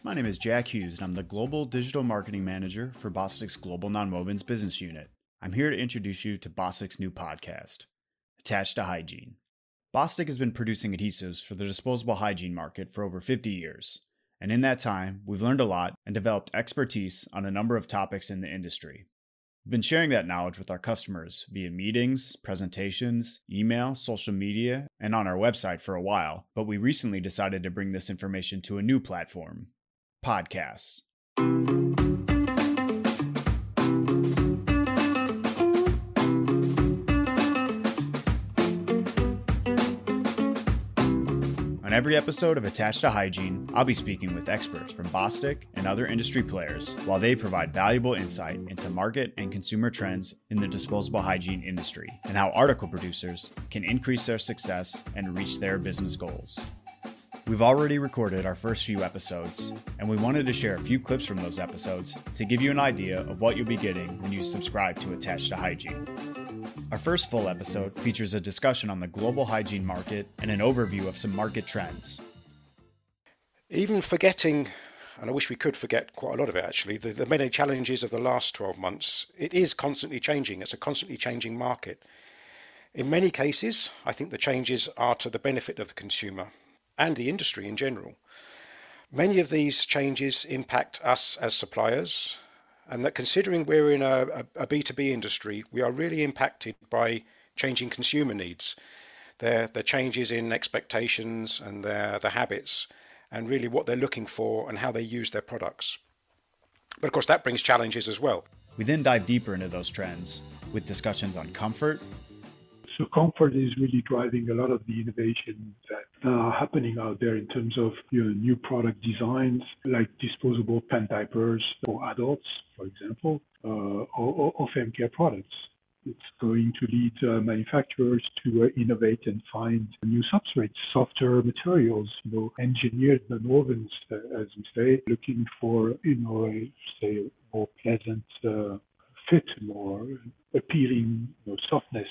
My name is Jack Hughes, and I'm the Global Digital Marketing Manager for Bostic's Global Nonwovens Business Unit. I'm here to introduce you to Bostic's new podcast, Attached to Hygiene. Bostic has been producing adhesives for the disposable hygiene market for over 50 years, and in that time, we've learned a lot and developed expertise on a number of topics in the industry. We've been sharing that knowledge with our customers via meetings, presentations, email, social media, and on our website for a while, but we recently decided to bring this information to a new platform, podcasts. On every episode of Attached to Hygiene, I'll be speaking with experts from Bostic and other industry players while they provide valuable insight into market and consumer trends in the disposable hygiene industry and how article producers can increase their success and reach their business goals. We've already recorded our first few episodes, and we wanted to share a few clips from those episodes to give you an idea of what you'll be getting when you subscribe to Attached to Hygiene. Our first full episode features a discussion on the global hygiene market and an overview of some market trends. Even forgetting, and I wish we could forget quite a lot of it actually, the many challenges of the last 12 months, it is constantly changing. It's a constantly changing market. In many cases, I think the changes are to the benefit of the consumer and the industry in general. Many of these changes impact us as suppliers, and that considering we're in a B2B industry, we are really impacted by changing consumer needs, the changes in expectations and their habits, and really what they're looking for and how they use their products. But of course that brings challenges as well. We then dive deeper into those trends with discussions on comfort. So comfort is really driving a lot of the innovation that are happening out there in terms of new product designs, like disposable pen diapers for adults, for example, or fem care products. It's going to lead manufacturers to innovate and find new substrates, softer materials, engineered nonwovens, as we say, looking for, say, more pleasant fit, more appealing softness.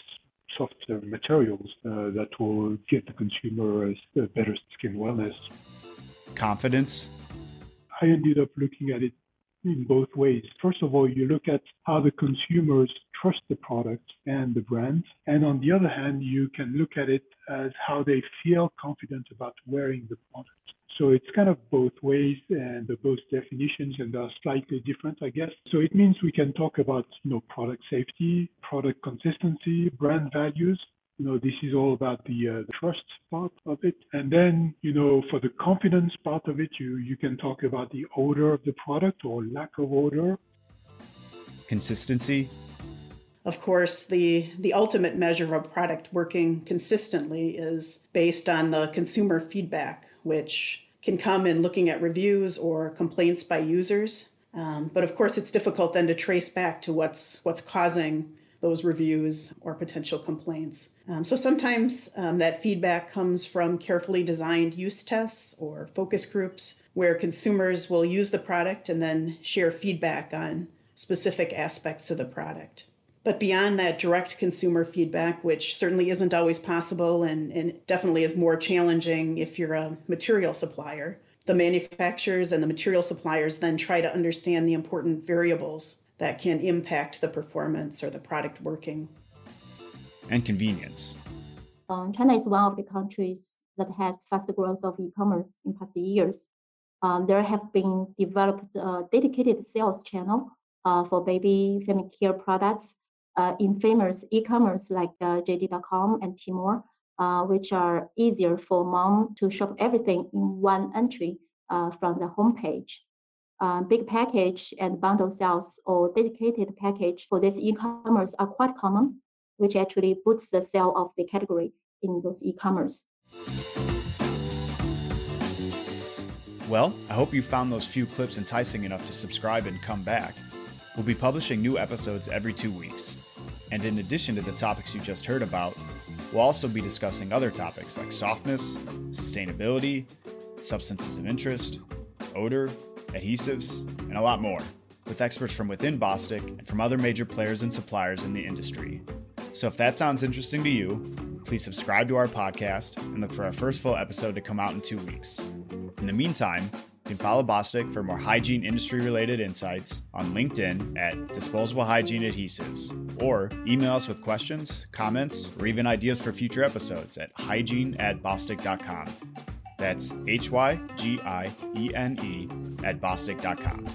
Softer materials that will give the consumer a better skin wellness. Confidence. I ended up looking at it in both ways. First of all, you look at how the consumers trust the product and the brand. And on the other hand, you can look at it as how they feel confident about wearing the product. So it's kind of both ways, and both definitions, and they're slightly different, I guess. So it means we can talk about, product safety, product consistency, brand values. This is all about the trust part of it. And then, for the confidence part of it, you can talk about the odor of the product or lack of odor. Consistency. Of course, the ultimate measure of a product working consistently is based on the consumer feedback, which can come in looking at reviews or complaints by users. But of course, it's difficult then to trace back to what's causing those reviews or potential complaints. So sometimes that feedback comes from carefully designed use tests or focus groups where consumers will use the product and then share feedback on specific aspects of the product. But beyond that direct consumer feedback, which certainly isn't always possible and definitely is more challenging if you're a material supplier, the manufacturers and the material suppliers then try to understand the important variables that can impact the performance or the product working. And convenience. China is one of the countries that has fast growth of e-commerce in past years. There have been developed a dedicated sales channel for baby family care products in famous e-commerce like JD.com and Tmall, which are easier for mom to shop everything in one entry from the homepage. Big package and bundle sales or dedicated package for this e-commerce are quite common, which actually boosts the sale of the category in those e-commerce. Well, I hope you found those few clips enticing enough to subscribe and come back. We'll be publishing new episodes every 2 weeks. And in addition to the topics you just heard about, we'll also be discussing other topics like softness, sustainability, substances of interest, odor, adhesives, and a lot more, with experts from within Bostic and from other major players and suppliers in the industry. So if that sounds interesting to you, please subscribe to our podcast and look for our first full episode to come out in 2 weeks. In the meantime, can follow Bostic for more hygiene industry-related insights on LinkedIn at Disposable Hygiene Adhesives, or email us with questions, comments, or even ideas for future episodes at hygiene@bostic.com. That's HYGIENE @bostic.com.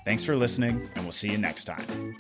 Thanks for listening, and we'll see you next time.